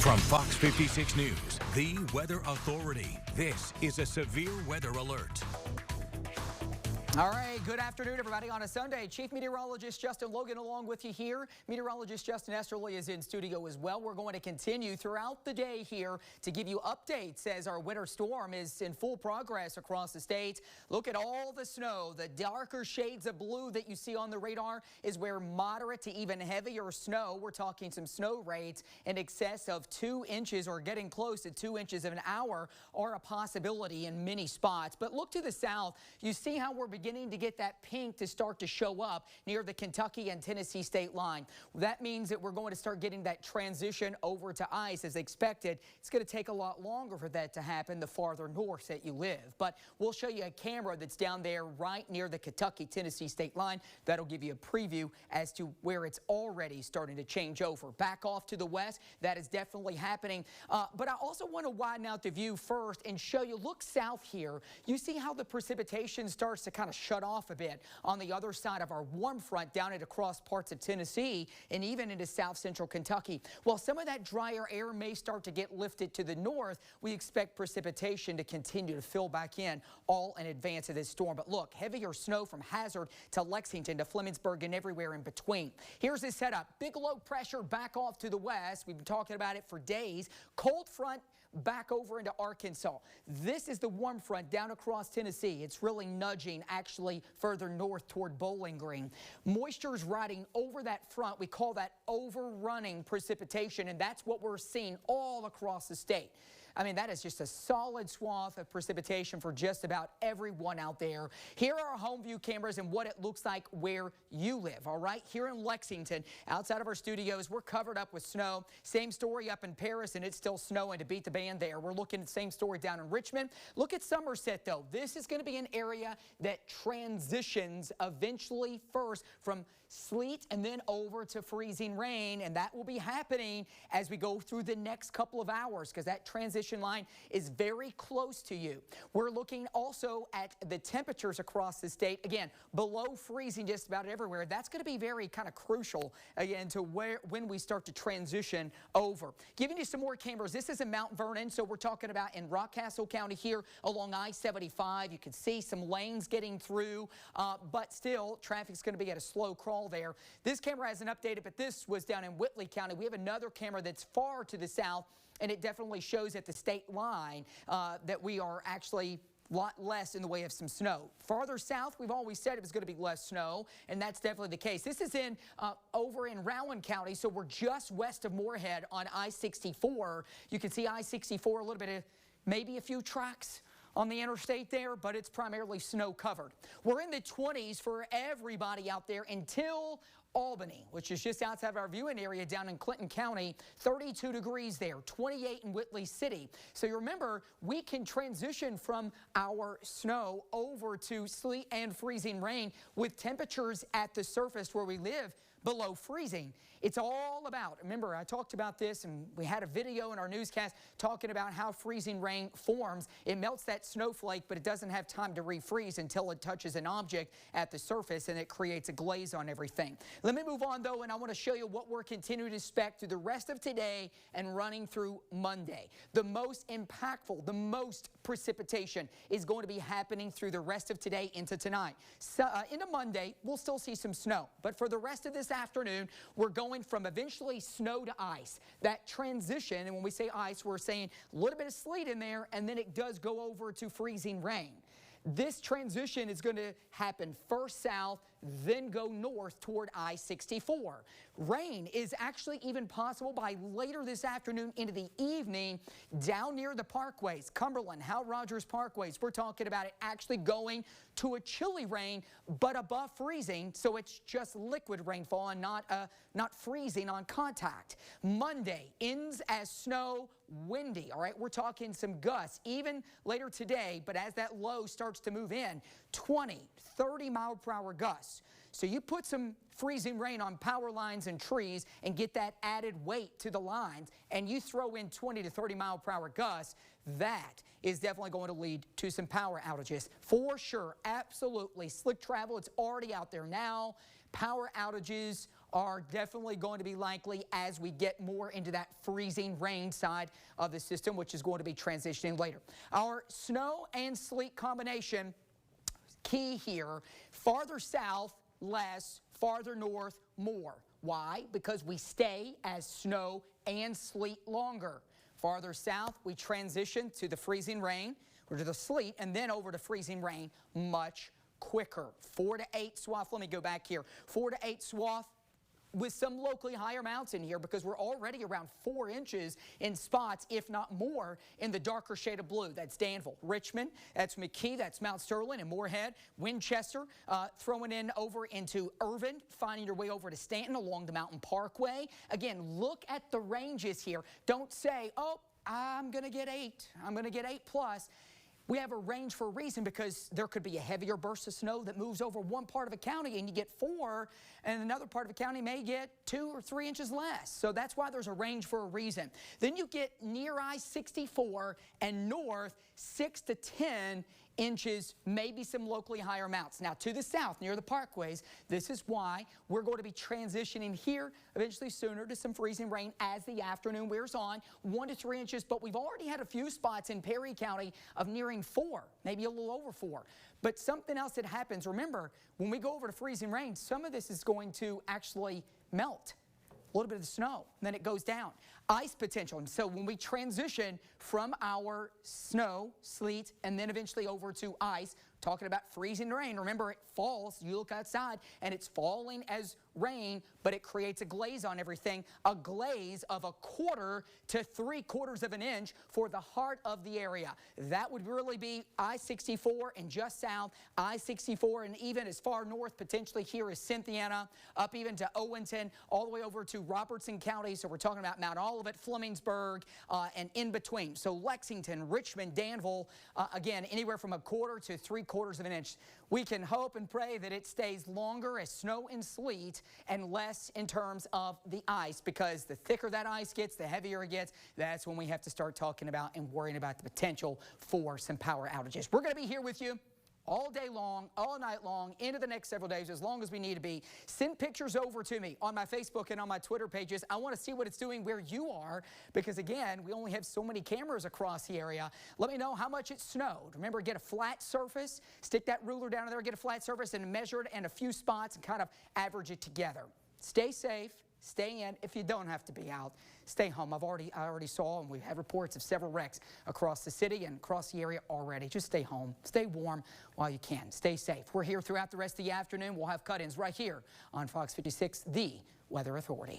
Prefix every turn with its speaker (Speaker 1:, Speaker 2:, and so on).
Speaker 1: From Fox 56 News, the weather authority, this is a severe weather alert.
Speaker 2: All right, good afternoon, everybody. On a Sunday, Chief Meteorologist Justin Logan along with you here. Meteorologist Justin Esterly is in studio as well. We're going to continue throughout the day here to give you updates as our winter storm is in full progress across the state. Look at all the snow. The darker shades of blue that you see on the radar is where moderate to even heavier snow. We're talking some snow rates in excess of 2 inches or getting close to 2 inches of an hour are a possibility in many spots. But look to the south. You see how we're beginning to get that pink to start to show up near the Kentucky and Tennessee state line. That means that we're going to start getting that transition over to ice as expected. It's going to take a lot longer for that to happen the farther north that you live. But we'll show you a camera that's down there right near the Kentucky-Tennessee state line. That'll give you a preview as to where it's already starting to change over. Back off to the west, that is definitely happening. But I also want to widen out the view first and show you, look south here. You see how the precipitation starts to kind of shut off a bit on the other side of our warm front down and across parts of Tennessee and even into south central Kentucky. While some of that drier air may start to get lifted to the north, we expect precipitation to continue to fill back in all in advance of this storm. But look, heavier snow from Hazard to Lexington to Flemingsburg and everywhere in between. Here's the setup. Big low pressure back off to the west. We've been talking about it for days. Cold front back over into Arkansas. This is the warm front down across Tennessee. It's really nudging actually further north toward Bowling Green. Moisture's riding over that front. We call that overrunning precipitation, and that's what we're seeing all across the state. I mean, that is just a solid swath of precipitation for just about everyone out there. Here are our home view cameras and what it looks like where you live, all right? Here in Lexington, outside of our studios, we're covered up with snow. Same story up in Paris, and it's still snowing to beat the band there. We're looking at the same story down in Richmond. Look at Somerset, though. This is going to be an area that transitions eventually first from sleet and then over to freezing rain, and that will be happening as we go through the next couple of hours because that transition line is very close to you. We're looking also at the temperatures across the state. Again, below freezing just about everywhere. That's going to be very kind of crucial, again, to when we start to transition over. Giving you some more cameras. This is in Mount Vernon, so we're talking about in Rockcastle County here along I-75. You can see some lanes getting through, but still, traffic's going to be at a slow crawl there. This camera hasn't updated, but this was down in Whitley County. We have another camera that's far to the south, and it definitely shows at the state line that we are actually a lot less in the way of some snow. Farther south, we've always said it was going to be less snow, and that's definitely the case. This is in over in Rowan County, so we're just west of Moorhead on I-64. You can see I-64, a little bit of maybe a few trucks on the interstate there, but it's primarily snow covered. We're in the 20s for everybody out there until Albany, which is just outside of our viewing area down in Clinton County, 32 degrees there, 28 in Whitley City. So you remember, we can transition from our snow over to sleet and freezing rain with temperatures at the surface where we live below freezing. It's all about, remember, I talked about this and we had a video in our newscast talking about how freezing rain forms. It melts that snowflake, but it doesn't have time to refreeze until it touches an object at the surface and it creates a glaze on everything. Let me move on though, and I want to show you what we're continuing to expect through the rest of today and running through Monday. The most impactful, the most precipitation is going to be happening through the rest of today into tonight. So, into Monday, we'll still see some snow, but for the rest of this afternoon, we're going from eventually snow to ice. That transition, and when we say ice, we're saying a little bit of sleet in there, and then it does go over to freezing rain. This transition is going to happen first south, then go north toward I-64. Rain is actually even possible by later this afternoon into the evening down near the parkways, Cumberland, Hal Rogers Parkways. We're talking about it actually going to a chilly rain, but above freezing, so it's just liquid rainfall and not freezing on contact. Monday ends as snow, windy, all right? We're talking some gusts even later today, but as that low starts to move in, 20, 30 mile per hour gusts. So you put some freezing rain on power lines and trees and get that added weight to the lines, and you throw in 20 to 30 mile per hour gusts, that is definitely going to lead to some power outages. For sure, absolutely. Slick travel, it's already out there now. Power outages are definitely going to be likely as we get more into that freezing rain side of the system, which is going to be transitioning later. Our snow and sleet combination, key here, farther south, less, farther north, more. Why? Because we stay as snow and sleet longer. Farther south, we transition to the freezing rain, or to the sleet, and then over to freezing rain much quicker. 4 to 8 swath. Let me go back here. 4 to 8 swath with some locally higher amounts in here because we're already around 4 inches in spots, if not more, in the darker shade of blue. That's Danville, Richmond, that's McKee, that's Mount Sterling and Moorhead, Winchester, throwing in over into Irvin, finding your way over to Stanton along the Mountain Parkway. Again, look at the ranges here. Don't say, oh, I'm going to get 8. I'm going to get 8 plus. We have a range for a reason because there could be a heavier burst of snow that moves over one part of a county and you get 4, and another part of a county may get 2 or 3 inches less. So that's why there's a range for a reason. Then you get near I-64 and north 6 to 10 inches, maybe some locally higher amounts. Now to the south near the parkways, this is why we're going to be transitioning here eventually sooner to some freezing rain as the afternoon wears on, 1 to 3 inches, but we've already had a few spots in Perry County of nearing 4, maybe a little over 4. But something else that happens, remember, when we go over to freezing rain, some of this is going to actually melt. A little bit of the snow, and then it goes down. Ice potential. And so when we transition from our snow, sleet, and then eventually over to ice, talking about freezing rain, remember it falls, you look outside, and it's falling as rain, but it creates a glaze on everything, a glaze of 1/4 to 3/4 of an inch for the heart of the area. That would really be I-64 and just south, I-64 and even as far north potentially here as Cynthiana, up even to Owenton, all the way over to Robertson County. So we're talking about Mount Olivet, Flemingsburg, and in between. So Lexington, Richmond, Danville, again, anywhere from 1/4 to 3/4 of an inch. We can hope and pray that it stays longer as snow and sleet and less in terms of the ice, because the thicker that ice gets, the heavier it gets. That's when we have to start talking about and worrying about the potential for some power outages. We're going to be here with you all day long, all night long, into the next several days, as long as we need to be. Send pictures over to me on my Facebook and on my Twitter pages. I want to see what it's doing where you are, because again, we only have so many cameras across the area. Let me know how much it snowed. Remember, get a flat surface, stick that ruler down in there, get a flat surface and measure it in a few spots and kind of average it together. Stay safe. Stay in. If you don't have to be out, stay home. I already saw, and we have reports of several wrecks across the city and across the area already. Just stay home. Stay warm while you can. Stay safe. We're here throughout the rest of the afternoon. We'll have cut-ins right here on Fox 56, the Weather Authority.